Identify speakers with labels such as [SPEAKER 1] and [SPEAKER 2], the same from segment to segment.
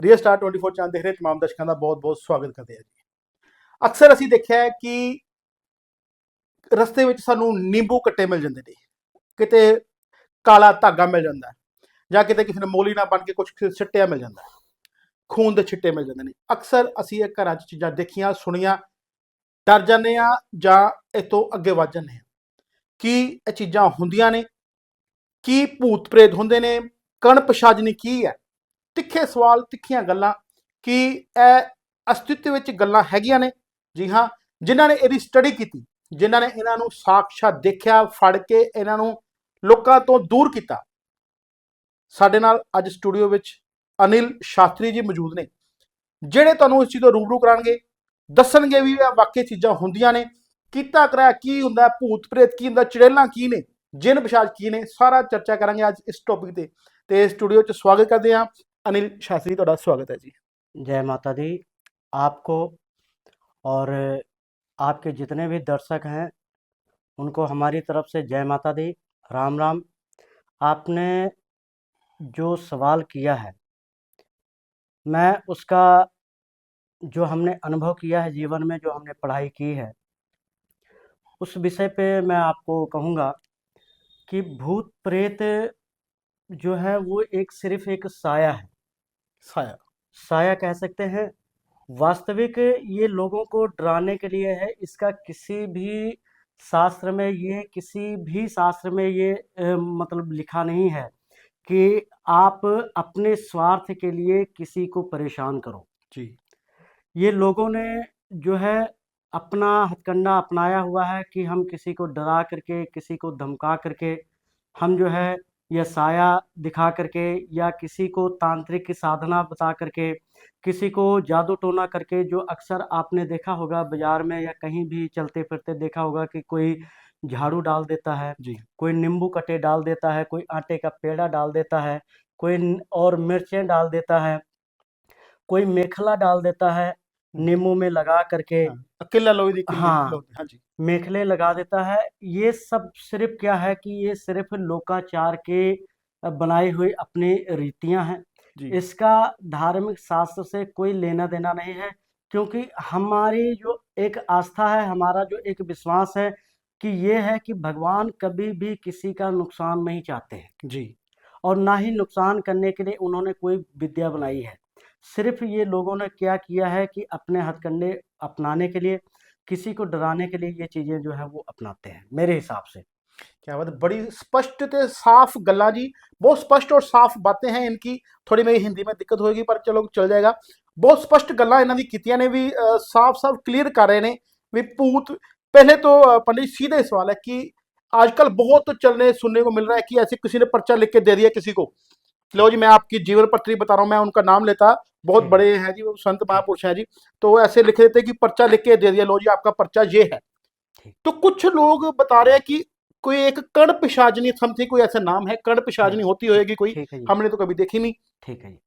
[SPEAKER 1] Real star 24 channel ਦੇਖ ਰਹੇ तमाम ਦਰਸ਼ਕਾਂ ਦਾ ਬਹੁਤ-ਬਹੁਤ ਸਵਾਗਤ ਕਰਦੇ ਹਾਂ ਜੀ। ਅਕਸਰ ਅਸੀਂ ਦੇਖਿਆ ਹੈ ਕਿ ਰਸਤੇ ਵਿੱਚ ਸਾਨੂੰ ਨਿੰਬੂ ਕੱਟੇ ਮਿਲ ਜਾਂਦੇ ਨੇ, ਕਿਤੇ ਕਾਲਾ ਧਾਗਾ ਮਿਲ ਜਾਂਦਾ ਹੈ, ਜਾਂ ਕਿਤੇ ਕਿਸੇ ਨੇ ਮੋਲੀ ਨਾਲ ਬਣ ਕੇ ਕੁਝ ਛਿੱਟਿਆ ਮਿਲ ਜਾਂਦਾ ਹੈ, ਖੂਨ ਦੇ ਛਿੱਟੇ ਮਿਲ ਜਾਂਦੇ ਨੇ। ਅਕਸਰ ਅਸੀਂ ਇਹ ਘਰਾਂ 'ਚ ਚੀਜ਼ਾਂ ਦੇਖੀਆਂ ਸੁਣੀਆਂ, ਡਰ ਜਾਂਦੇ ਹਾਂ ਜਾਂ ਇਹ ਤੋਂ ਅੱਗੇ ਵੱਧ ਜਾਂਦੇ ਹਾਂ। ਕੀ ਇਹ ਚੀਜ਼ਾਂ ਹੁੰਦੀਆਂ ਨੇ? ਕੀ ਭੂਤ ਪ੍ਰੇਤ ਹੁੰਦੇ ਨੇ? ਕਣ ਪਿਸ਼ਾਚਨੀ ਕੀ ਹੈ? ਤਿੱਖੇ ਸਵਾਲ, ਤਿੱਖੀਆਂ ਗੱਲਾਂ। ਕੀ ਇਹ ਅਸਤਿਤਵ ਵਿੱਚ ਗੱਲਾਂ ਹੈਗੀਆਂ ਨੇ? ਜੀ ਹਾਂ, ਜਿਨ੍ਹਾਂ ਨੇ ਇਹਦੀ ਸਟੱਡੀ ਕੀਤੀ, ਜਿਨ੍ਹਾਂ ਨੇ ਇਹਨਾਂ ਨੂੰ ਸਾਕਸ਼ਾਤ ਦੇਖਿਆ, ਫੜ ਕੇ ਇਹਨਾਂ ਨੂੰ ਲੋਕਾਂ ਤੋਂ ਦੂਰ ਕੀਤਾ। ਸਾਡੇ ਨਾਲ ਅੱਜ ਸਟੂਡੀਓ ਵਿੱਚ ਅਨਿਲ ਸ਼ਾਸਤਰੀ ਜੀ ਮੌਜੂਦ ਨੇ, ਜਿਹੜੇ ਤੁਹਾਨੂੰ ਇਸ ਚੀਜ਼ ਤੋਂ ਰੂਬਰੂ ਕਰਾਉਣਗੇ, ਦੱਸਣਗੇ ਵੀ ਇਹ ਵਾਕਈ ਚੀਜ਼ਾਂ ਹੁੰਦੀਆਂ ਨੇ, ਕੀਤਾ ਕਰਾਇਆ ਕੀ ਹੁੰਦਾ, ਭੂਤ ਪ੍ਰੇਤ ਕੀ ਹੁੰਦਾ, ਚੁੜੇਲਾਂ ਕੀ ਨੇ, ਜਿਨ ਪਿਸ਼ਾਚ ਕੀ ਨੇ, ਸਾਰਾ ਚਰਚਾ ਕਰਾਂਗੇ ਅੱਜ ਇਸ ਟੌਪਿਕ ਤੇ ਸਟੂਡੀਓ 'ਚ ਸਵਾਗਤ ਕਰਦੇ ਹਾਂ। अनिल शास्त्री, ਤੁਹਾਡਾ ਸਵਾਗਤ है जी।
[SPEAKER 2] जय माता दी आपको और आपके जितने भी दर्शक हैं उनको हमारी तरफ से जय माता दी, राम राम। आपने जो सवाल किया है, मैं उसका जो हमने अनुभव किया है जीवन में, जो हमने पढ़ाई की है, उस विषय पे मैं आपको कहूँगा कि भूत प्रेत जो है वो सिर्फ एक साया है। साया कह सकते हैं। वास्तविक ये लोगों को डराने के लिए है। इसका किसी भी शास्त्र में ये मतलब लिखा नहीं है कि आप अपने स्वार्थ के लिए किसी को परेशान करो
[SPEAKER 1] जी।
[SPEAKER 2] ये लोगों ने जो है अपना हथकंडा अपनाया हुआ है कि हम किसी को डरा करके, किसी को धमका करके, हम जो है या साया दिखा करके, या किसी को तांत्रिक की साधना बता करके, किसी को जादू टोना करके, जो अक्सर आपने देखा होगा बाजार में या कहीं भी चलते फिरते देखा होगा कि कोई झाड़ू डाल देता है
[SPEAKER 1] जी,
[SPEAKER 2] कोई नींबू कटे डाल देता है, कोई आटे का पेड़ा डाल देता है, कोई और मिर्चें डाल देता है, कोई मेखला डाल देता है नींबू में लगा करके।
[SPEAKER 1] अकेला लोई दी
[SPEAKER 2] हाँ
[SPEAKER 1] हाँ जी,
[SPEAKER 2] मेखले लगा देता है। ये सब सिर्फ क्या है कि ये सिर्फ लोकाचार के बनाई हुई अपनी रीतियां हैं।
[SPEAKER 1] जी।
[SPEAKER 2] इसका धार्मिक शास्त्र से कोई लेना देना नहीं है, क्योंकि हमारी जो एक आस्था है, हमारा जो एक विश्वास है कि ये है कि भगवान कभी भी किसी का नुकसान नहीं चाहते हैं
[SPEAKER 1] जी।
[SPEAKER 2] और ना ही नुकसान करने के लिए उन्होंने कोई विद्या बनाई है। सिर्फ ये लोगों ने क्या किया है कि अपने हथकंडे अपनाने के लिए, किसी को डराने के लिए ये चीज़ें जो है वो अपनाते हैं मेरे हिसाब से।
[SPEAKER 1] क्या बात है, बड़ी स्पष्ट ते साफ गल्ला जी, बहुत स्पष्ट और साफ बातें हैं इनकी। थोड़ी मेरी हिंदी में दिक्कत होगी पर चलो चल जाएगा। बहुत स्पष्ट गल्ला इन्हों की कीतियां ने भी, साफ साफ क्लीयर कर रहे हैं भी भूत। पहले तो पंडित सीधे सवाल है कि आजकल बहुत चलने सुनने को मिल रहा है कि ऐसे किसी ने पर्चा लिख के दे दिया किसी को, लो जी मैं आपकी जीवन पत्री बता रहा हूँ, मैं उनका नाम लेता, बहुत बड़े हैं जी, वो संत महापुरुष हैं जी, तो ऐसे लिख देते कि पर्चा लिख के दे दिया, लो जी आपका पर्चा ये है। तो कुछ लोग बता रहे हैं कि कोई एक कण पिशाचनी समथिंग, कोई ऐसा नाम है, कण पिशाचनी होती होगी कोई, हमने तो कभी देखी नहीं।
[SPEAKER 2] ठीक है।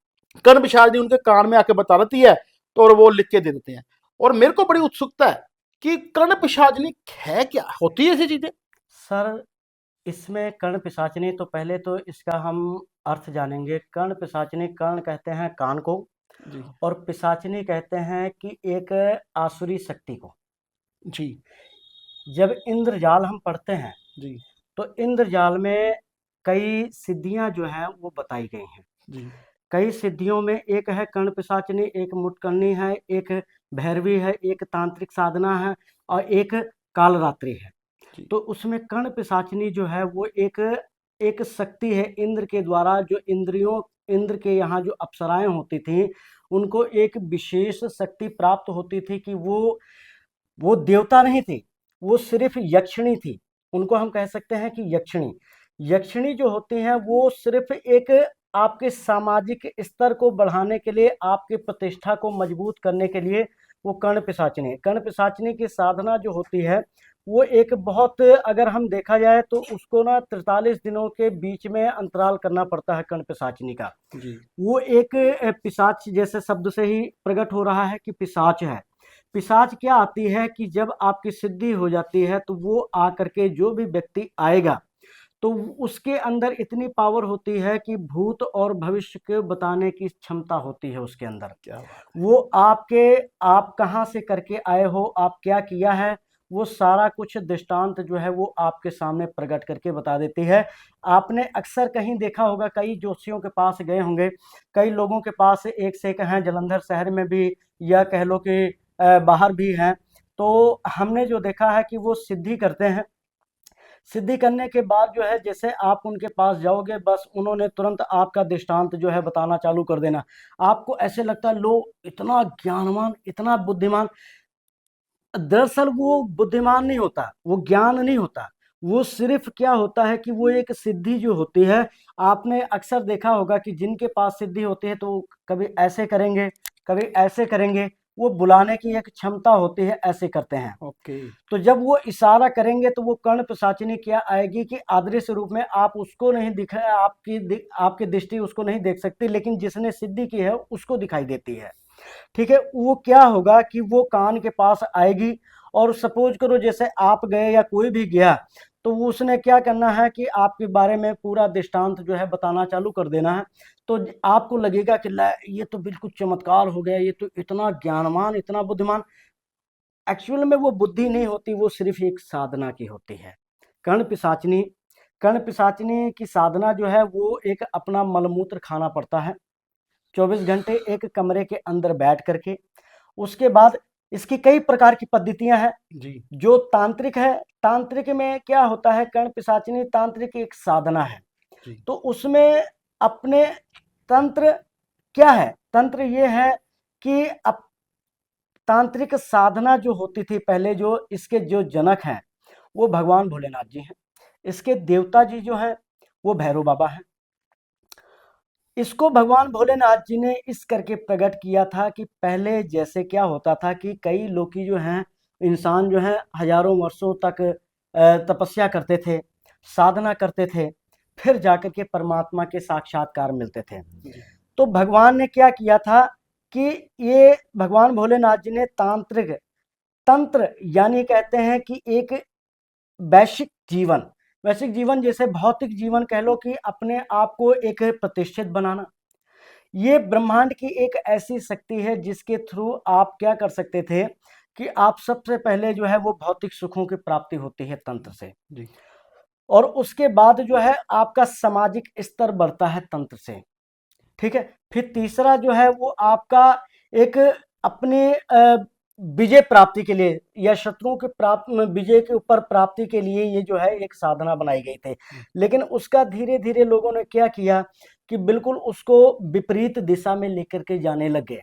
[SPEAKER 1] कण पिशाचनी उनके कान में आके बता देती है तो और वो लिख के दे देते हैं। और मेरे को बड़ी उत्सुकता है कि कण पिशाचनी है क्या, होती है ऐसी चीजें?
[SPEAKER 2] सर इसमें कर्ण पिशाचनी, तो पहले तो इसका हम अर्थ जानेंगे। कर्ण पिशाचनी, कर्ण कहते हैं कान को
[SPEAKER 1] जी,
[SPEAKER 2] और पिशाचनी कहते हैं कि एक आसुरी शक्ति को
[SPEAKER 1] जी।
[SPEAKER 2] जब इंद्रजाल हम पढ़ते हैं
[SPEAKER 1] जी,
[SPEAKER 2] तो इंद्रजाल में कई सिद्धियां जो हैं वो बताई गई हैं
[SPEAKER 1] जी।
[SPEAKER 2] कई सिद्धियों में एक है कर्ण पिशाचनी, एक मुटकर्णी है, एक भैरवी है, एक तांत्रिक साधना है और एक कालरात्रि है। तो उसमें कर्ण पिशाचनी जो है वो एक शक्ति है इंद्र के द्वारा, जो इंद्र के यहाँ जो अप्सराएं होती थीं उनको एक विशेष शक्ति प्राप्त होती थी कि वो देवता नहीं थी, वो सिर्फ यक्षिणी थी। उनको हम कह सकते हैं कि यक्षिणी जो होती हैं वो सिर्फ एक आपके सामाजिक स्तर को बढ़ाने के लिए, आपकी प्रतिष्ठा को मजबूत करने के लिए वो कर्ण पिशाचनी है। कर्ण पिशाचनी की साधना जो होती है वो एक बहुत, अगर हम देखा जाए तो उसको ना 43 दिनों के बीच में अंतराल करना पड़ता है कर्ण पिशाचनी का
[SPEAKER 1] जी।
[SPEAKER 2] वो एक पिशाच जैसे शब्द से ही प्रकट हो रहा है कि पिशाच है। पिशाच क्या आती है कि जब आपकी सिद्धि हो जाती है तो वो आकर के जो भी व्यक्ति आएगा तो उसके अंदर इतनी पावर होती है कि भूत और भविष्य के बताने की क्षमता होती है उसके अंदर।
[SPEAKER 1] क्या बात।
[SPEAKER 2] वो आप कहाँ से करके आए हो, आप क्या किया है, वो सारा कुछ दृष्टांत जो है वो आपके सामने प्रकट करके बता देती है। आपने अक्सर कहीं देखा होगा, कई ज्योतिषियों के पास गए होंगे, कई लोगों के पास एक से एक हैं, जालंधर शहर में भी या कह लो कि बाहर भी हैं। तो हमने जो देखा है कि वो सिद्धि करते हैं। सिद्धि करने के बाद जो है, जैसे आप उनके पास जाओगे, बस उन्होंने तुरंत आपका दृष्टांत जो है बताना चालू कर देना। आपको ऐसे लगता है लो इतना ज्ञानवान, इतना बुद्धिमान। दरअसल वो बुद्धिमान नहीं होता, वो ज्ञान नहीं होता, वो सिर्फ क्या होता है कि वो एक सिद्धि जो होती है। आपने अक्सर देखा होगा कि जिनके पास सिद्धि होती है तो कभी ऐसे करेंगे, कभी ऐसे करेंगे। वो बुलाने की एक क्षमता होती है, ऐसे करते हैं।
[SPEAKER 1] ओके।
[SPEAKER 2] तो जब वो इशारा करेंगे तो वो कर्ण पिशाचिनी क्या आएगी कि अदृश्य रूप में आप उसको नहीं दिखा, आपकी दृष्टि उसको नहीं देख सकती, लेकिन जिसने सिद्धि की है उसको दिखाई देती है। ठीक है, वो क्या होगा कि वो कान के पास आएगी, और सपोज करो जैसे आप गए या कोई भी गया, तो वो उसने क्या करना है कि आपके बारे में पूरा दृष्टांत जो है बताना चालू कर देना है। तो आपको लगेगा कि ये तो बिल्कुल चमत्कार हो गया, ये तो इतना ज्ञानवान, इतना बुद्धिमान। एक्चुअल में वो बुद्धि नहीं होती, वो सिर्फ एक साधना की होती है। कर्ण पिशाचिनी, कर्ण पिशाचिनी की साधना जो है वो एक अपना मलमूत्र खाना पड़ता है 24 घंटे एक कमरे के अंदर बैठ करके। उसके बाद इसकी कई प्रकार की पद्धतियां हैं।
[SPEAKER 1] जी।
[SPEAKER 2] जो तांत्रिक है, तांत्रिक में क्या होता है, कर्ण पिशाचिनी तांत्रिक एक साधना है।
[SPEAKER 1] जी।
[SPEAKER 2] तो उसमें अपने तंत्र क्या है, तंत्र ये है कि अब तांत्रिक साधना जो होती थी पहले, जो इसके जो जनक हैं वो भगवान भोलेनाथ जी हैं। इसके देवता जी जो हैं वो भैरव बाबा हैं। इसको भगवान भोलेनाथ जी ने इस करके प्रकट किया था कि पहले जैसे क्या होता था कि कई लोग जो हैं, इंसान जो हैं हजारों वर्षों तक तपस्या करते थे, साधना करते थे, फिर जाकर के परमात्मा के साक्षात्कार मिलते थे।
[SPEAKER 1] जी।
[SPEAKER 2] तो भगवान ने क्या किया था कि ये भगवान भोलेनाथ जी ने तांत्रिक तंत्र, यानी कहते हैं कि एक वैश्विक जीवन, वैश्विक जीवन जैसे भौतिक जीवन कह लो, कि अपने आप को एक प्रतिष्ठित बनाना। ये ब्रह्मांड की एक ऐसी शक्ति है जिसके थ्रू आप क्या कर सकते थे कि आप सबसे पहले जो है वो भौतिक सुखों की प्राप्ति होती है तंत्र से,
[SPEAKER 1] जी।
[SPEAKER 2] और उसके बाद जो है आपका सामाजिक स्तर बढ़ता है तंत्र से। ठीक है, फिर तीसरा जो है वो आपका एक अपने विजय प्राप्ति के लिए या शत्रुओं के प्राप्त विजय के ऊपर प्राप्ति के लिए ये जो है एक साधना बनाई गई थी। लेकिन उसका धीरे धीरे लोगों ने क्या किया कि बिल्कुल उसको विपरीत दिशा में लेकर के जाने लगे।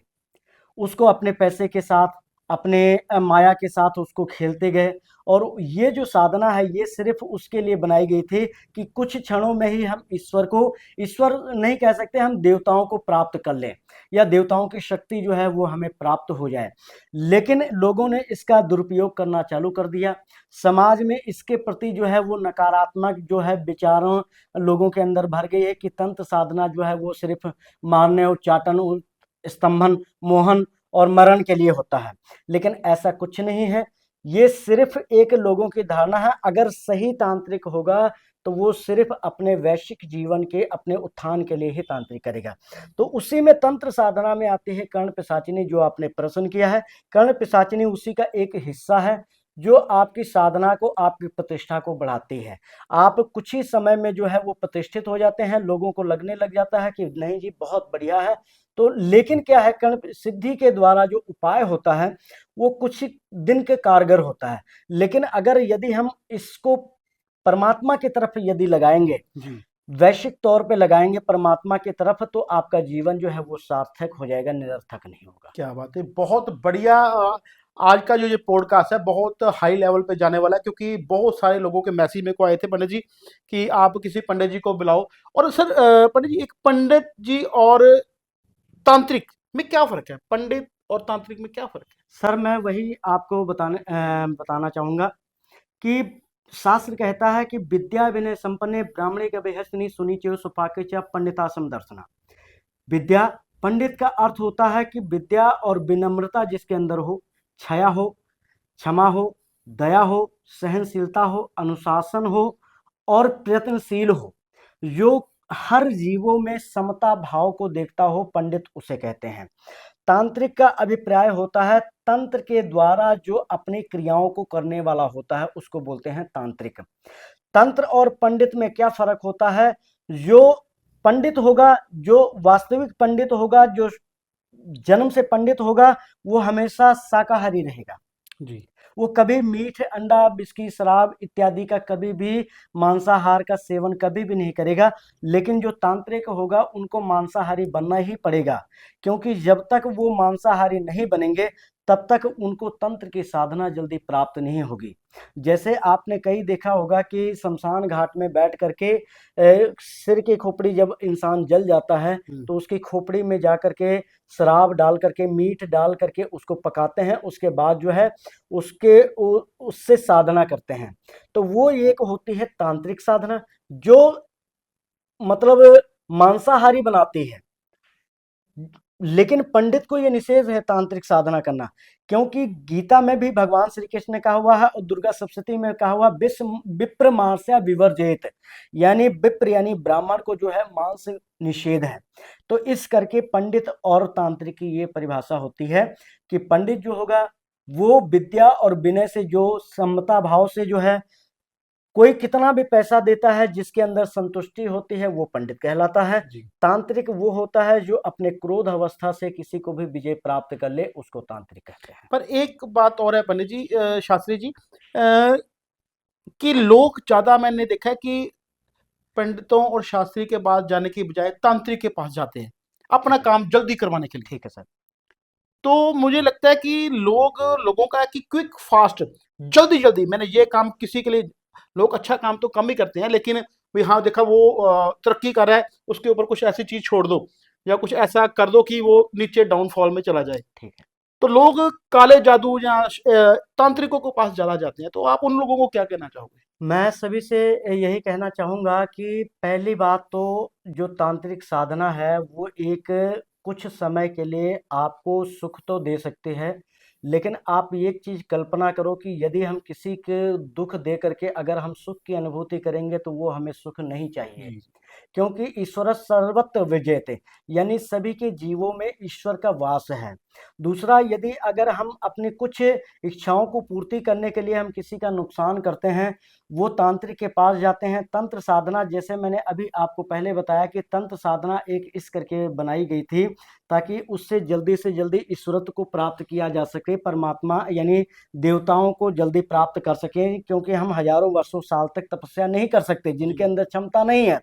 [SPEAKER 2] उसको अपने पैसे के साथ, अपने माया के साथ उसको खेलते गए। और ये जो साधना है ये सिर्फ उसके लिए बनाई गई थी कि कुछ क्षणों में ही हम ईश्वर को, ईश्वर नहीं कह सकते, हम देवताओं को प्राप्त कर लें, या देवताओं की शक्ति जो है वो हमें प्राप्त हो जाए। लेकिन लोगों ने इसका दुरुपयोग करना चालू कर दिया। समाज में इसके प्रति जो है वो नकारात्मक जो है विचारों लोगों के अंदर भर गई है कि तंत्र साधना जो है वो सिर्फ मारने और चाटन, स्तंभन, मोहन और मरण के लिए होता है। लेकिन ऐसा कुछ नहीं है, ये सिर्फ एक लोगों की धारणा है। अगर सही तांत्रिक होगा तो वो सिर्फ अपने वैश्विक जीवन के, अपने उत्थान के लिए ही तांत्रिक करेगा। तो उसी में तंत्र साधना में आती है कर्ण पिशाचिनी, जो आपने प्रश्न किया है। कर्ण पिशाचिनी उसी का एक हिस्सा है जो आपकी साधना को, आपकी प्रतिष्ठा को बढ़ाती है। आप कुछ ही समय में जो है वो प्रतिष्ठित हो जाते हैं, लोगों को लगने लग जाता है कि नहीं जी बहुत बढ़िया है। तो लेकिन क्या है, कर्ण सिद्धि के द्वारा जो उपाय होता है वो कुछ ही दिन के कारगर होता है। लेकिन अगर यदि हम इसको परमात्मा की तरफ यदि लगाएंगे,
[SPEAKER 1] जी।
[SPEAKER 2] वैश्विक तौर पे लगाएंगे परमात्मा की तरफ, तो आपका जीवन जो है वो सार्थक हो जाएगा, निरर्थक नहीं होगा।
[SPEAKER 1] क्या बात है, बहुत बढ़िया। आज का जो ये पॉडकास्ट है बहुत हाई लेवल पे जाने वाला है, क्योंकि बहुत सारे लोगों के मैसेज मेरे को आए थे पंडित जी कि आप किसी पंडित जी को बुलाओ। और सर पंडित जी, एक पंडित जी और तांत्रिक में क्या फर्क है? पंडित और तांत्रिक में क्या फर्क है?
[SPEAKER 2] सर मैं वही आपको बताना चाहूंगा कि शास्त्र कहता है कि विद्या विनय संपन्ने ब्राह्मणे का बेहस्तनी सुनीचे सुपाके च पंडितासम दर्शना। विद्या, पंडित का अर्थ होता है कि विद्या और विनम्रता जिसके अंदर हो, छया हो, क्षमा हो, दया हो, सहनशीलता हो, अनुशासन हो, और प्रयत्नशील हो, जो हर जीवों में समता भाव को देखता हो, पंडित उसे कहते हैं। तांत्रिक का अभिप्राय होता है तंत्र के द्वारा जो अपनी क्रियाओं को करने वाला होता है, उसको बोलते हैं तांत्रिक। तंत्र और पंडित में क्या फर्क होता है? जो पंडित होगा, जो वास्तविक पंडित होगा, जो जन्म से पंडित होगा, वो हमेशा शाकाहारी रहेगा।
[SPEAKER 1] जी।
[SPEAKER 2] वो कभी मीठ, अंडा, बिस्की, शराब इत्यादि का कभी भी मांसाहार का सेवन कभी भी नहीं करेगा। लेकिन जो तांत्रिक होगा उनको मांसाहारी बनना ही पड़ेगा, क्योंकि जब तक वो मांसाहारी नहीं बनेंगे तब तक उनको तंत्र की साधना जल्दी प्राप्त नहीं होगी। जैसे आपने कई देखा होगा कि शमशान घाट में बैठ करके सिर की खोपड़ी जब इंसान जल जाता है तो उसकी खोपड़ी में जा करके शराब डाल करके, मीठ डाल करके उसको पकाते हैं, उसके बाद जो है उससे साधना करते हैं। तो वो एक होती है तांत्रिक साधना, जो मतलब मांसाहारी बनाती है। लेकिन पंडित को ये निषेध है तांत्रिक साधना करना, क्योंकि गीता में भी भगवान श्री कृष्ण ने कहा हुआ है और दुर्गा सप्तशती में कहा हुआ, विप्र मांस्य विवर्जेत, यानी विप्र यानी ब्राह्मण को जो है मांस निषेध है। तो इस करके पंडित और तांत्रिक की ये परिभाषा होती है कि पंडित जो होगा वो विद्या और विनय से, जो समता भाव से जो है, कोई कितना भी पैसा देता है, जिसके अंदर संतुष्टि होती है, वो पंडित कहलाता है।
[SPEAKER 1] जी।
[SPEAKER 2] तांत्रिक वो होता है जो अपने क्रोध अवस्था से किसी को भी विजय प्राप्त कर ले, उसको तांत्रिक कहते हैं।
[SPEAKER 1] पर एक बात और है पंडित जी, शास्त्री जी, कि लोग ज़्यादा मैंने देखा है कि पंडितों और शास्त्री के पास जाने की बजाय तांत्रिक के पास जाते हैं अपना
[SPEAKER 2] ठीक है,
[SPEAKER 1] काम जल्दी करवाने के लिए।
[SPEAKER 2] ठीक है सर।
[SPEAKER 1] तो मुझे लगता है कि लोगों का है कि क्विक फास्ट, जल्दी जल्दी मैंने ये काम किसी के लिए, लोग अच्छा काम तो कम ही करते हैं, लेकिन भाई हाँ देखा वो तरक्की कर रहा है, उसके ऊपर कुछ ऐसी चीज छोड़ दो या कुछ ऐसा कर दो कि वो नीचे डाउनफॉल में चला जाए।
[SPEAKER 2] ठीक है।
[SPEAKER 1] तो लोग काले जादू या तांत्रिकों के पास ज्यादा जाते हैं, तो आप उन लोगों को क्या कहना चाहोगे?
[SPEAKER 2] मैं सभी से यही कहना चाहूँगा कि पहली बात तो जो तांत्रिक साधना है वो एक कुछ समय के लिए आपको सुख तो दे सकती है, लेकिन आप एक चीज़ कल्पना करो कि यदि हम किसी के दुख दे करके अगर हम सुख की अनुभूति करेंगे तो वो हमें सुख नहीं चाहिए।
[SPEAKER 1] जी।
[SPEAKER 2] क्योंकि ईश्वर सर्वत्र विजयते, यानी सभी के जीवों में ईश्वर का वास है। दूसरा, यदि अगर हम अपनी कुछ इच्छाओं को पूर्ति करने के लिए हम किसी का नुकसान करते हैं, वो तांत्रिक के पास जाते हैं। तंत्र साधना, जैसे मैंने अभी आपको पहले बताया कि तंत्र साधना एक इस करके बनाई गई थी ताकि उससे जल्दी से जल्दी ईश्वरत्व को प्राप्त किया जा सके, परमात्मा यानी देवताओं को जल्दी प्राप्त कर सकें, क्योंकि हम हजारों वर्षों साल तक तपस्या नहीं कर सकते, जिनके
[SPEAKER 1] जी।
[SPEAKER 2] अंदर क्षमता नहीं है।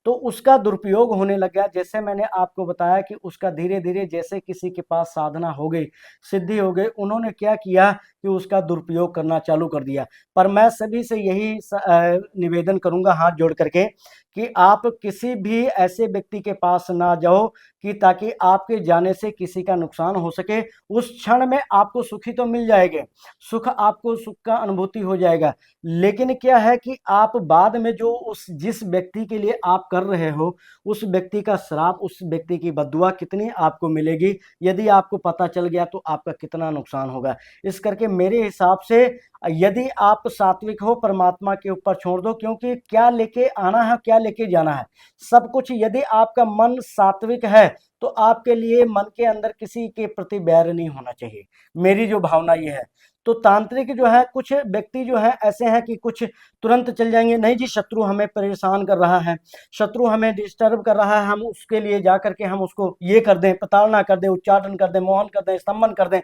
[SPEAKER 2] तो उसका दुरुपयोग होने लग गया। जैसे मैंने आपको बताया कि उसका धीरे धीरे जैसे किसी के पास साधना हो गई, सिद्धि हो गई, उन्होंने क्या किया कि उसका दुरुपयोग करना चालू कर दिया। पर मैं सभी से यही निवेदन करूंगा हाथ जोड़ करके कि आप किसी भी ऐसे व्यक्ति के पास ना जाओ कि ताकि आपके जाने से किसी का नुकसान हो सके। उस क्षण में आपको सुखी तो मिल जाएंगे, सुख आपको सुख का अनुभूति हो जाएगा, लेकिन क्या है कि आप बाद में जो उस जिस व्यक्ति के लिए आप कर रहे हो, उस व्यक्ति का श्राप, उस व्यक्ति की बद्दुआ कितनी आपको मिलेगी, यदि आपको पता चल गया तो आपका कितना नुकसान होगा। इस करके मेरे हिसाब से यदि आप सात्विक हो, परमात्मा के ऊपर छोड़ दो, क्योंकि क्या लेके आना है, क्या लेके जाना है, सब कुछ। यदि आपका मन सात्विक है तो आपके लिए मन के अंदर किसी के प्रति बैर नहीं होना चाहिए, मेरी जो भावना ये है। तो तांत्रिक जो है, कुछ व्यक्ति जो है ऐसे हैं कि कुछ तुरंत चल जाएंगे, नहीं जी शत्रु हमें परेशान कर रहा है, शत्रु हमें डिस्टर्ब कर रहा है, हम उसके लिए जा करके हम उसको ये कर दें, प्रताड़ना कर दें, उच्चाटन कर दें, मोहन कर दें, स्तंभन कर दें,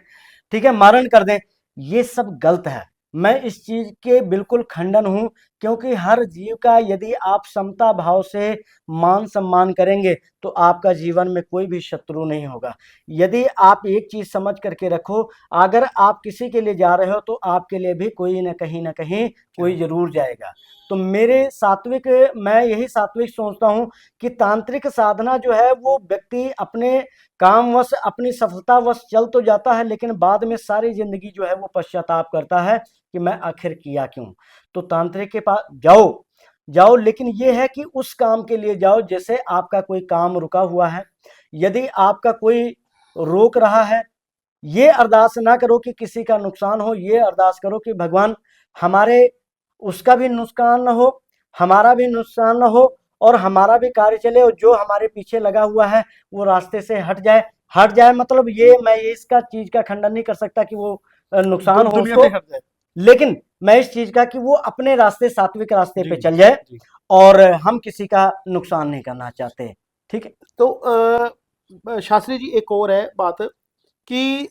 [SPEAKER 2] ठीक है, मारण कर दें। ये सब गलत है, मैं इस चीज के बिल्कुल खंडन हूं। क्योंकि हर जीव का यदि आप समता भाव से मान सम्मान करेंगे तो आपका जीवन में कोई भी शत्रु नहीं होगा। यदि आप एक चीज समझ करके रखो, अगर आप किसी के लिए जा रहे हो तो आपके लिए भी कोई ना कहीं कोई जरूर जाएगा। तो मेरे सात्विक, मैं यही सात्विक सोचता हूं कि तांत्रिक साधना जो है वो व्यक्ति अपने कामवश, अपनी सफलतावश चल तो जाता है, लेकिन बाद में सारी जिंदगी जो है वो पश्चाताप करता है कि मैं आखिर किया क्यों। तो तांत्रिक के पास जाओ जाओ, लेकिन ये है कि उस काम के लिए जाओ जैसे आपका कोई काम रुका हुआ है, यदि आपका कोई रोक रहा है, ये अरदास ना करो कि किसी का नुकसान हो, ये अरदास करो कि भगवान हमारे उसका भी नुकसान ना हो, हमारा भी नुकसान न हो और हमारा भी कार्य चले, और जो हमारे पीछे लगा हुआ है वो रास्ते से हट जाए। हट जाए मतलब ये, मैं ये इसका चीज का खंडन नहीं कर सकता कि वो नुकसान हो
[SPEAKER 1] दुनिया
[SPEAKER 2] उसको,
[SPEAKER 1] से हट जाए।
[SPEAKER 2] लेकिन मैं इस चीज का कि वो अपने रास्ते, सात्विक रास्ते
[SPEAKER 1] जी
[SPEAKER 2] पे चल जाए,
[SPEAKER 1] जी।
[SPEAKER 2] और हम किसी का नुकसान नहीं करना चाहते। ठीक है।
[SPEAKER 1] तो शास्त्री जी, एक और है बात कि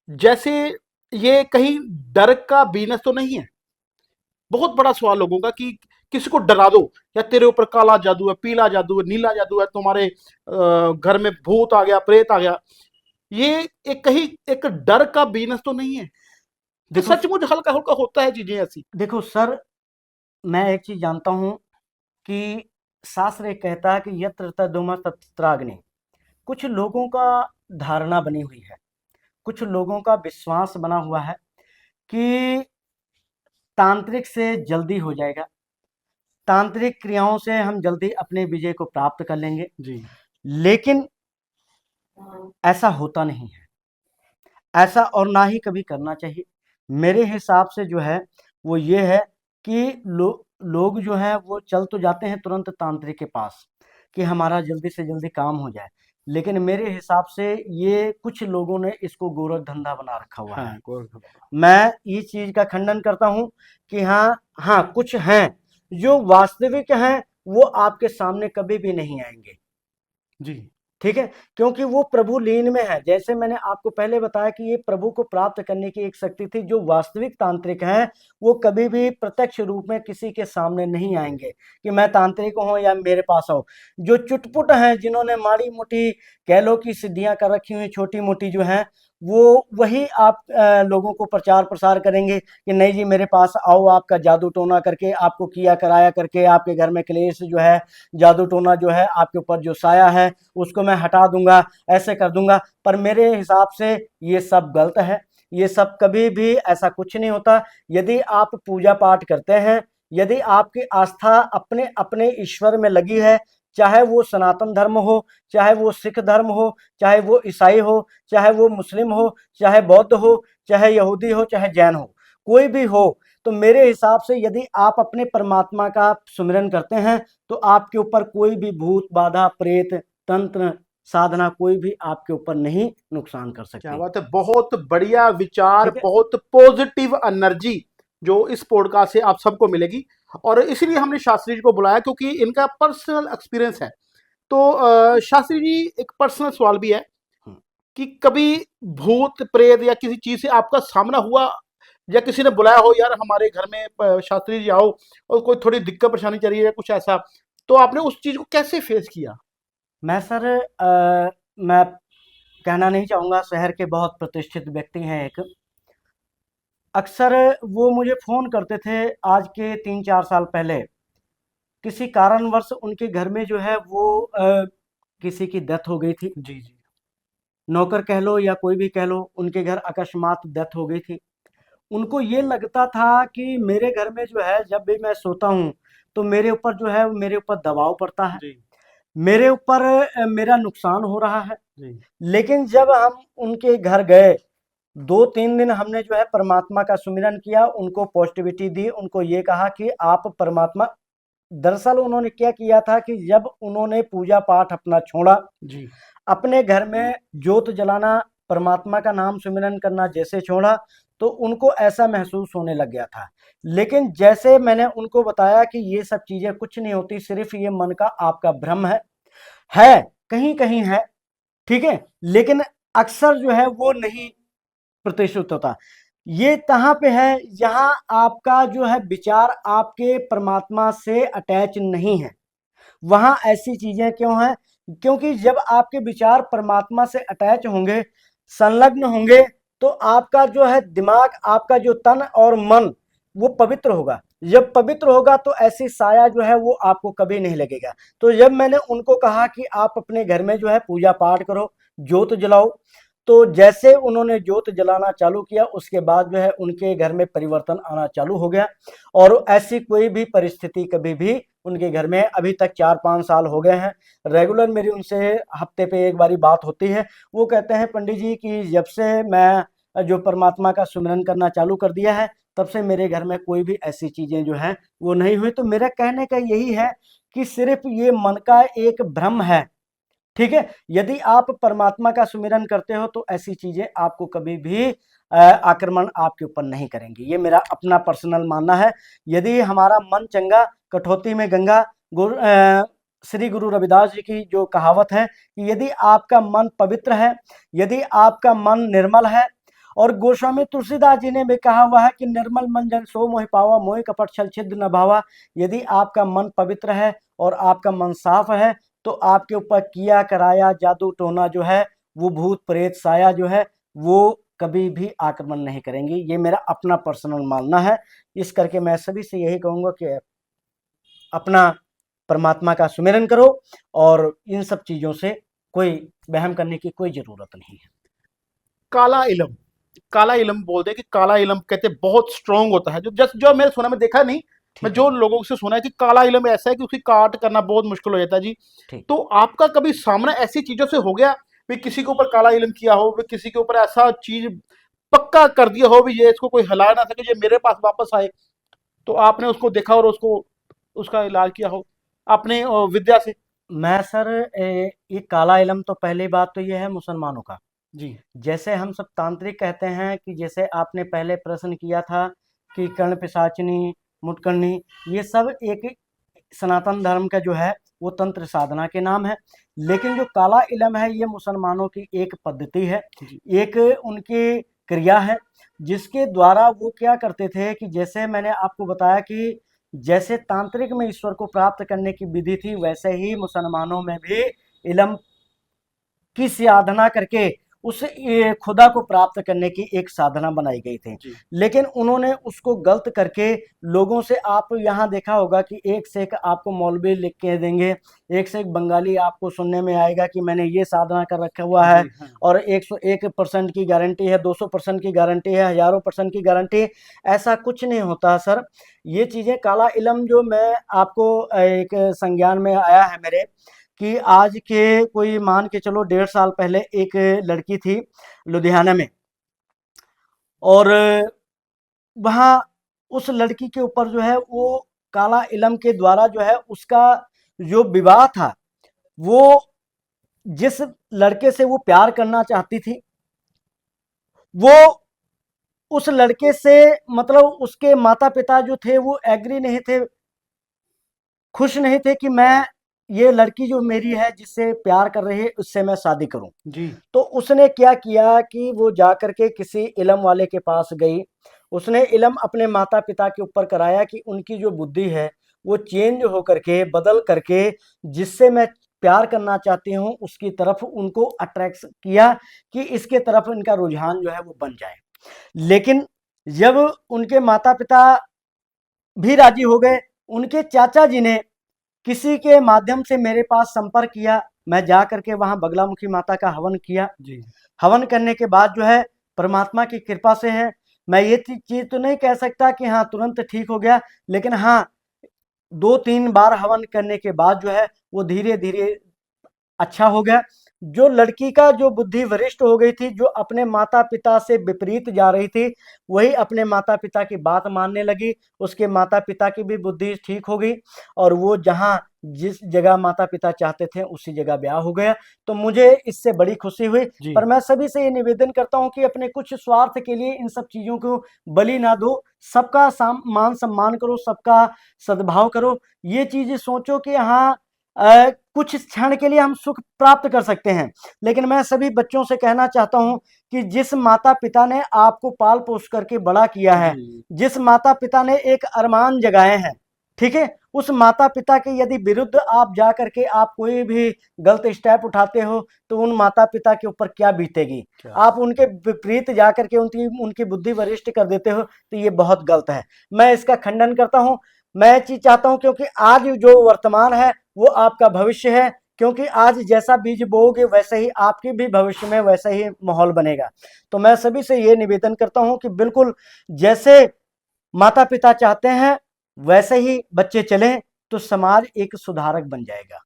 [SPEAKER 1] जैसे ये कहीं डर का बिजनेस तो नहीं है? बहुत बड़ा सवाल लोगों का कि किसी को डरा दो, या तेरे ऊपर काला जादू है, पीला जादू है, नीला जादू है, तुम्हारे घर में भूत आ गया, प्रेत आ गया। ये एक कहीं एक डर का बिजनेस तो नहीं है कि
[SPEAKER 2] देखो
[SPEAKER 1] सचमुच हल्का हल्का होता है चीजें ऐसी?
[SPEAKER 2] देखो सर, मैं एक चीज जानता हूं कि शास्त्र एक कहता है कि यत्र तद्धुमा तत्राग्नि। कुछ लोगों का धारणा बनी हुई है, कुछ लोगों का विश्वास बना हुआ है कि तांत्रिक से जल्दी हो जाएगा, तांत्रिक क्रियाओं से हम जल्दी अपने विजय को प्राप्त कर लेंगे।
[SPEAKER 1] जी
[SPEAKER 2] लेकिन ऐसा होता नहीं है, ऐसा और ना ही कभी करना चाहिए। मेरे हिसाब से जो है वो ये है कि लोग जो है वो चल तो जाते हैं तुरंत तांत्रिक के पास कि हमारा जल्दी से जल्दी काम हो जाए, लेकिन मेरे हिसाब से ये कुछ लोगों ने इसको गोरख धंधा बना रखा हुआ है।
[SPEAKER 1] हाँ,
[SPEAKER 2] मैं ये चीज का खंडन करता हूं कि हाँ हाँ, कुछ हैं जो वास्तविक हैं, वो आपके सामने कभी भी नहीं आएंगे।
[SPEAKER 1] जी
[SPEAKER 2] ठीक है, क्योंकि वो प्रभु लीन में है। जैसे मैंने आपको पहले बताया कि ये प्रभु को प्राप्त करने की एक शक्ति थी। जो वास्तविक तांत्रिक हैं वो कभी भी प्रत्यक्ष रूप में किसी के सामने नहीं आएंगे कि मैं तांत्रिक हूं या मेरे पास आओ। जो चुटपुट हैं, जिन्होंने माड़ी मोटी कह लो कि सिद्धियां कर रखी हुई छोटी मोटी जो हैं, वो वही आप लोगों को प्रचार प्रसार करेंगे कि नहीं जी मेरे पास आओ, आपका जादू टोना करके, आपको किया कराया करके, आपके घर में क्लेश जो है, जादू टोना जो है, आपके ऊपर जो साया है उसको मैं हटा दूंगा, ऐसे कर दूंगा। पर मेरे हिसाब से ये सब गलत है। ये सब कभी भी ऐसा कुछ नहीं होता। यदि आप पूजा पाठ करते हैं, यदि आपकी आस्था अपने अपने ईश्वर में लगी है, चाहे वो सनातन धर्म हो, चाहे वो सिख धर्म हो, चाहे वो ईसाई हो, चाहे वो मुस्लिम हो, चाहे बौद्ध हो, चाहे यहूदी हो, चाहे जैन हो, कोई भी हो, तो मेरे हिसाब से यदि आप अपने परमात्मा का सुमिरन करते हैं तो आपके ऊपर कोई भी भूत बाधा, प्रेत, तंत्र, साधना कोई भी आपके ऊपर नहीं नुकसान कर
[SPEAKER 1] क्या
[SPEAKER 2] सकती।
[SPEAKER 1] बात है, बहुत बढ़िया विचार,
[SPEAKER 2] ठीक है।
[SPEAKER 1] बहुत पॉजिटिव एनर्जी जो इस पॉडकास्ट से आप सबको मिलेगी। और इसीलिए हमने शास्त्री जी को बुलाया क्योंकि इनका पर्सनल एक्सपीरियंस है। तो शास्त्री जी, एक पर्सनल सवाल भी है कि कभी भूत प्रेत या किसी चीज से आपका सामना हुआ, या किसी ने बुलाया हो यार हमारे घर में शास्त्री जी आओ, और कोई थोड़ी दिक्कत परेशानी चल रही है या कुछ ऐसा, तो आपने उस चीज को कैसे फेस किया?
[SPEAKER 2] मैं सर मैं कहना नहीं चाहूँगा, शहर के बहुत प्रतिष्ठित व्यक्ति हैं एक, अक्सर वो मुझे फ़ोन करते थे आज के 3-4 साल पहले। किसी कारणवश उनके घर में जो है वो किसी की डेथ हो गई थी।
[SPEAKER 1] जी जी।
[SPEAKER 2] नौकर कह लो या कोई भी कह लो, उनके घर अकस्मात डेथ हो गई थी। उनको ये लगता था कि मेरे घर में जो है जब भी मैं सोता हूँ तो मेरे ऊपर जो है मेरे ऊपर दबाव पड़ता है,
[SPEAKER 1] जी
[SPEAKER 2] मेरे ऊपर मेरा नुकसान हो रहा है।
[SPEAKER 1] जी।
[SPEAKER 2] लेकिन जब हम उनके घर गए, 2-3 दिन हमने जो है परमात्मा का सुमिरन किया, उनको पॉजिटिविटी दी, उनको ये कहा कि आप परमात्मा, दरअसल उन्होंने क्या किया था कि जब उन्होंने पूजा पाठ अपना छोड़ा,
[SPEAKER 1] जी
[SPEAKER 2] अपने घर में जोत जलाना, परमात्मा का नाम सुमिरन करना जैसे छोड़ा, तो उनको ऐसा महसूस होने लग गया था। लेकिन जैसे मैंने उनको बताया कि ये सब चीज़ें कुछ नहीं होती, सिर्फ़ ये मन का आपका भ्रम है, कहीं-कहीं है, ठीक है? लेकिन अक्सर जो है वो नहीं प्रतिशत होता। ये कहाँ पे है? जहाँ आपका जो है विचार आपके परमात्मा से अटैच नहीं है, वहाँ ऐसी चीज़ें क्यों हैं? क्योंकि जब आपके विचार परमात्मा से अटैच होंगे, संलग्न होंगे, तो आपका जो है दिमाग, आपका जो तन और मन, वो पवित्र होगा। जब पवित्र होगा तो ऐसी साया जो है वो आपको कभी नहीं लगेगा। तो जब मैंने उनको कहा कि आप अपने घर में जो है पूजा पाठ करो, जोत जलाओ, तो जैसे उन्होंने जोत जलाना चालू किया, उसके बाद जो है उनके घर में परिवर्तन आना चालू हो गया। और ऐसी कोई भी परिस्थिति कभी भी उनके घर में, अभी तक 4-5 साल हो गए हैं, रेगुलर मेरी उनसे हफ्ते पे एक बारी बात होती है। वो कहते हैं पंडित जी कि जब से मैं जो परमात्मा का सुमिरन करना चालू कर दिया है, तब से मेरे घर में कोई भी ऐसी चीज़ें जो हैं वो नहीं हुई। तो मेरा कहने का यही है कि सिर्फ ये मन का एक भ्रम है, ठीक है। यदि आप परमात्मा का सुमिरन करते हो तो ऐसी चीजें आपको कभी भी आक्रमण आपके ऊपर नहीं करेंगी। ये मेरा अपना पर्सनल मानना है। यदि हमारा मन चंगा कठौती में गंगा, श्री गुरु रविदास जी की जो कहावत है कि यदि आपका मन पवित्र है, यदि आपका मन निर्मल है, और गोस्वामी तुलसीदास जी ने भी कहा हुआ है कि निर्मल मन जन सो मोहि पावा, मोहि कपट छल छिद्र न भावा। यदि आपका मन पवित्र है और आपका मन साफ है तो आपके ऊपर किया कराया जादू टोना जो है, वो भूत प्रेत साया जो है, वो कभी भी आक्रमण नहीं करेंगी। ये मेरा अपना पर्सनल मानना है। इस करके मैं सभी से यही कहूँगा कि अपना परमात्मा का सुमिरन करो और इन सब चीज़ों से कोई वहम करने की कोई ज़रूरत नहीं है।
[SPEAKER 1] काला इलम, काला इलम बोलते हैं कि काला इलम कहते हैं बहुत स्ट्रांग होता है। जो मैंने सुना, मैं देखा नहीं, मैं जो लोगों से सुना है कि काला इलम ऐसा है कि उसकी काट करना बहुत मुश्किल हो जाता है जी। तो आपका कभी सामना ऐसी चीजों से हो गया भी, किसी के ऊपर काला इलम किया हो, भी किसी के ऊपर ऐसा चीज पक्का कर दिया हो भी ये इसको कोई हिला ना सके, ये मेरे पास वापस आए, तो आपने उसको देखा और उसको उसका इलाज किया हो अपने विद्या से?
[SPEAKER 2] मैं सर ये काला इलम तो पहली बात तो ये है मुसलमानों का
[SPEAKER 1] जी।
[SPEAKER 2] जैसे हम सब तांत्रिक कहते हैं कि जैसे आपने पहले प्रश्न किया था कि कर्ण पिशाचनी मुटकर्णी, ये सब एक सनातन धर्म का जो है वो तंत्र साधना के नाम है। लेकिन जो काला इलम है ये मुसलमानों की एक पद्धति है, एक उनकी क्रिया है जिसके द्वारा वो क्या करते थे कि जैसे मैंने आपको बताया कि जैसे तांत्रिक में ईश्वर को प्राप्त करने की विधि थी, वैसे ही मुसलमानों में भी इलम की साधना करके उस खुदा को प्राप्त करने की एक साधना बनाई गई थी। लेकिन उन्होंने उसको गलत करके लोगों से, आप यहाँ देखा होगा कि एक से एक आपको मौलवी लिख के देंगे, एक से एक बंगाली आपको सुनने में आएगा कि मैंने ये साधना कर रखा हुआ है और 101% की गारंटी है, 200% की गारंटी है, हजारों % की गारंटी। ऐसा कुछ नहीं होता सर। ये चीज़ें काला इलम जो मैं आपको एक संज्ञान में आया है मेरे कि आज के कोई मान के चलो 1.5 साल पहले एक लड़की थी लुधियाना में, और वहाँ उस लड़की के ऊपर जो है वो काला इलम के द्वारा जो है उसका जो विवाह था, वो जिस लड़के से वो प्यार करना चाहती थी वो उस लड़के से, मतलब उसके माता पिता जो थे वो एग्री नहीं थे, खुश नहीं थे कि मैं ये लड़की जो मेरी है जिससे प्यार कर रही है उससे मैं शादी करूं जी। तो उसने क्या किया कि वो जा करके किसी इलम वाले के पास गई, उसने इलम अपने माता पिता के ऊपर कराया कि उनकी जो बुद्धि है वो चेंज हो करके, बदल करके, जिससे मैं प्यार करना चाहती हूँ उसकी तरफ उनको अट्रैक्ट किया कि इसके तरफ इनका रुझान जो है वो बन जाए। लेकिन जब उनके माता पिता भी राजी हो गए, उनके चाचा जी ने किसी के माध्यम से मेरे पास संपर्क किया, मैं जा करके वहाँ बगलामुखी माता का हवन किया जी। हवन करने के बाद जो है परमात्मा की कृपा से है, मैं ये चीज़ तो नहीं कह सकता कि हाँ तुरंत ठीक हो गया, लेकिन हाँ 2-3 बार हवन करने के बाद जो है वो धीरे धीरे अच्छा हो गया। जो लड़की का जो बुद्धि वरिष्ठ हो गई थी, जो अपने माता पिता से विपरीत जा रही थी, वही अपने माता पिता की बात मानने लगी, उसके माता पिता की भी बुद्धि ठीक हो गई और वो जहाँ जिस जगह माता पिता चाहते थे उसी जगह ब्याह हो गया। तो मुझे इससे बड़ी खुशी हुई। पर मैं सभी से ये निवेदन करता हूँ कि अपने कुछ स्वार्थ के लिए इन सब चीज़ों को बलि ना दो, सबका मान सम्मान करो, सबका सद्भाव करो। ये चीज़ें सोचो कि हाँ कुछ क्षण के लिए हम सुख प्राप्त कर सकते हैं, लेकिन मैं सभी बच्चों से कहना चाहता हूं कि जिस माता पिता ने आपको पाल पोस करके बड़ा किया है, जिस माता पिता ने एक अरमान जगाए हैं, ठीक है, उस माता पिता के यदि विरुद्ध आप जा करके आप कोई भी गलत स्टेप उठाते हो तो उन माता पिता के ऊपर क्या बीतेगी। आप उनके विपरीत जा करके उनकी बुद्धि वरिष्ठ कर देते हो तो ये बहुत गलत है। मैं इसका खंडन करता हूं। मैं चीज चाहता हूं क्योंकि आज जो वर्तमान है वो आपका भविष्य है, क्योंकि आज जैसा बीज बोओगे वैसे ही आपके भी भविष्य में वैसा ही माहौल बनेगा। तो मैं सभी से ये निवेदन करता हूं कि बिल्कुल जैसे माता पिता चाहते हैं वैसे ही बच्चे चलें तो समाज एक सुधारक बन जाएगा।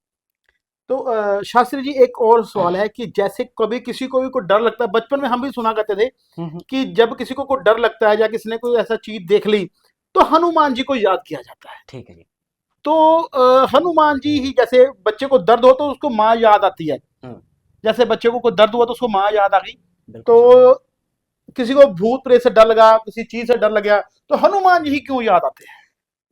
[SPEAKER 1] तो शास्त्री जी एक और सवाल है कि जैसे कभी किसी को भी कोई डर लगता है, बचपन में हम भी सुना करते थे कि जब किसी को कोई डर लगता है या किसी ने कोई ऐसा चीज देख ली तो हनुमान जी को याद किया जाता है।
[SPEAKER 2] ठीक है जी।
[SPEAKER 1] तो हनुमान जी ही, जैसे बच्चे को दर्द हो तो उसको माँ याद आती है, जैसे बच्चे को कोई दर्द हुआ तो उसको माँ याद आ गई।
[SPEAKER 2] बिल्कुल
[SPEAKER 1] तो किसी को भूत प्रेत से डर लगा, किसी चीज से डर लग गया, तो हनुमान जी ही क्यों याद आते हैं?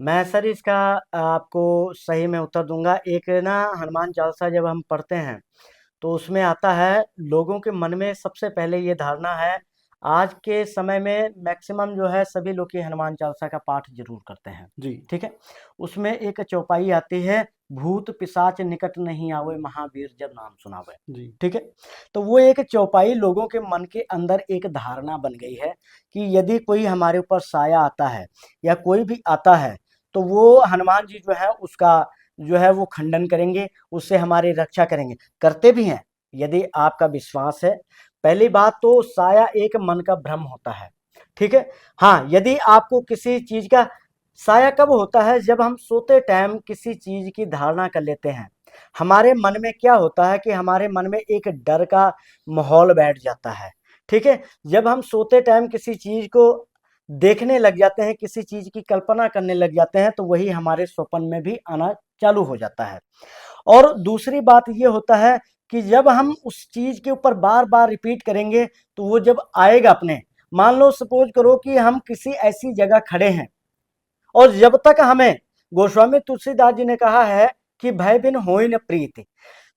[SPEAKER 2] मैं सर इसका आपको सही में उत्तर दूंगा। एक ना हनुमान चालीसा जब हम पढ़ते हैं तो उसमें आता है, लोगों के मन में सबसे पहले ये धारणा है, आज के समय में मैक्सिमम जो है सभी लोग ये हनुमान चालीसा का पाठ जरूर करते हैं।
[SPEAKER 1] जी
[SPEAKER 2] ठीक है। उसमें एक चौपाई आती है, भूत पिशाच निकट नहीं आवे, महावीर जब नाम सुनावे।
[SPEAKER 1] जी
[SPEAKER 2] ठीक है। तो वो एक चौपाई लोगों के मन के अंदर एक धारणा बन गई है कि यदि कोई हमारे ऊपर साया आता है या कोई भी आता है तो वो हनुमान जी जो है उसका जो है वो खंडन करेंगे, उससे हमारी रक्षा करेंगे, करते भी हैं यदि आपका विश्वास है। पहली बात तो साया एक मन का भ्रम होता है। ठीक है। हाँ, यदि आपको किसी चीज का साया कब होता है, जब हम सोते टाइम किसी चीज की धारणा कर लेते हैं। हमारे मन में क्या होता है कि हमारे मन में एक डर का माहौल बैठ जाता है। ठीक है। जब हम सोते टाइम किसी चीज को देखने लग जाते हैं, किसी चीज की कल्पना करने लग जाते हैं, तो वही हमारे स्वप्न में भी आना चालू हो जाता है। और दूसरी बात ये होता है कि जब हम उस चीज के ऊपर बार बार रिपीट करेंगे तो वो जब आएगा अपने, मान लो सपोज करो कि हम किसी ऐसी जगह खड़े हैं और जब तक हमें, गोस्वामी तुलसीदास जी ने कहा है कि भय बिन होई न प्रीति,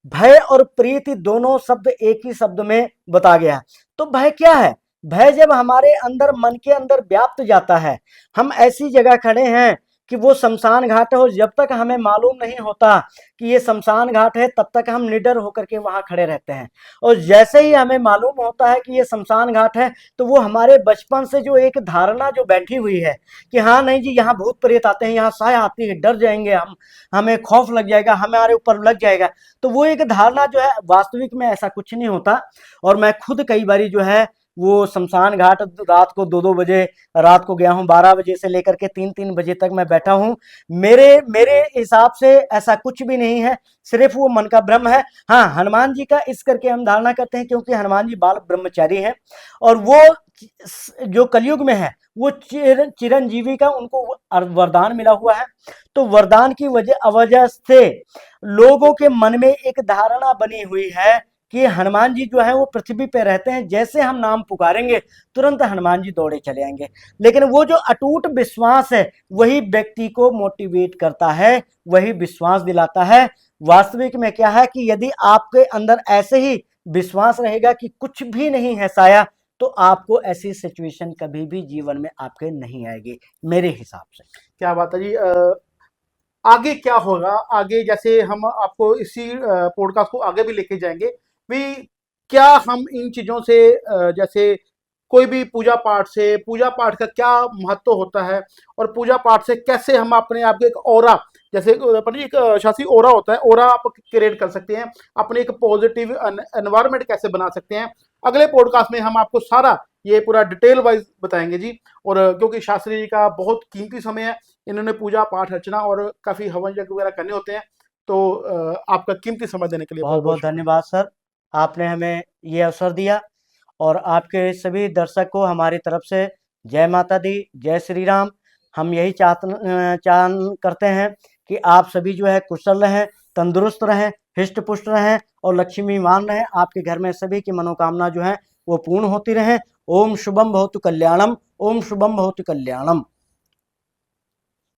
[SPEAKER 2] भय और प्रीति दोनों शब्द एक ही शब्द में बता गया। तो भय क्या है? भय जब हमारे अंदर, मन के अंदर व्याप्त जाता है, हम ऐसी जगह खड़े हैं कि वो शमशान घाट है और जब तक हमें मालूम नहीं होता कि ये शमशान घाट है तब तक हम निडर होकर के वहां खड़े रहते हैं। और जैसे ही हमें मालूम होता है कि ये शमशान घाट है तो वो हमारे बचपन से जो एक धारणा जो बैठी हुई है कि हाँ नहीं जी यहाँ भूत प्रेत आते हैं, यहाँ साया आती है, डर जाएंगे हम, हमें खौफ लग जाएगा, हमारे ऊपर लग जाएगा। तो वो एक धारणा जो है, वास्तविक में ऐसा कुछ नहीं होता। और मैं खुद कई बारी जो है वो शमशान घाट रात को 2-2 बजे रात को गया हूँ, 12 बजे से लेकर के 3-3 बजे तक मैं बैठा हूँ। मेरे मेरे हिसाब से ऐसा कुछ भी नहीं है, सिर्फ वो मन का भ्रम है। हाँ, हनुमान जी का इस करके हम धारणा करते हैं क्योंकि हनुमान जी बाल ब्रह्मचारी हैं और वो जो कलयुग में है वो चिरंजीवी का उनको वरदान मिला हुआ है। तो वरदान की वजह से लोगों के मन में एक धारणा बनी हुई है कि हनुमान जी जो है वो पृथ्वी पे रहते हैं, जैसे हम नाम पुकारेंगे तुरंत हनुमान जी दौड़े चले आएंगे। लेकिन वो जो अटूट विश्वास है वही व्यक्ति को मोटिवेट करता है, वही विश्वास दिलाता है। वास्तविक में क्या है कि यदि आपके अंदर ऐसे ही विश्वास रहेगा कि कुछ भी नहीं है साया, तो आपको ऐसी सिचुएशन कभी भी जीवन में आपके नहीं आएगी, मेरे हिसाब से।
[SPEAKER 1] क्या बात है जी। आगे क्या होगा? आगे जैसे हम आपको इसी पॉडकास्ट को आगे भी लेके जाएंगे भी, क्या हम इन चीजों से जैसे कोई भी पूजा पाठ से, पूजा पाठ का क्या महत्व होता है और पूजा पाठ से कैसे हम अपने आप के एक ऑरा, जैसे अपन एक शासी ओरा होता है, ओरा आप क्रिएट कर सकते हैं, अपने एक पॉजिटिव एनवायरनमेंट कैसे बना सकते हैं, अगले पॉडकास्ट में हम आपको सारा ये पूरा डिटेल वाइज बताएंगे जी। और क्योंकि शास्त्री जी का बहुत कीमती समय है, इन्होंने पूजा पाठ अर्चना और काफी हवन यज्ञ वगैरह करने होते हैं, तो आपका कीमती समय देने के लिए
[SPEAKER 2] बहुत
[SPEAKER 1] बहुत बहुत
[SPEAKER 2] बहुत धन्यवाद सर, आपने हमें ये अवसर दिया। और आपके सभी दर्शक को हमारी तरफ से जय माता दी, जय श्री राम। हम यही चाहन करते हैं कि आप सभी जो है कुशल रहें, तंदुरुस्त रहें, हिष्ट पुष्ट रहें और लक्ष्मीवान रहें। आपके घर में सभी की मनोकामना जो है वो पूर्ण होती रहें। ओम शुभम भवतु कल्याणम, ओम शुभम भवतु कल्याणम।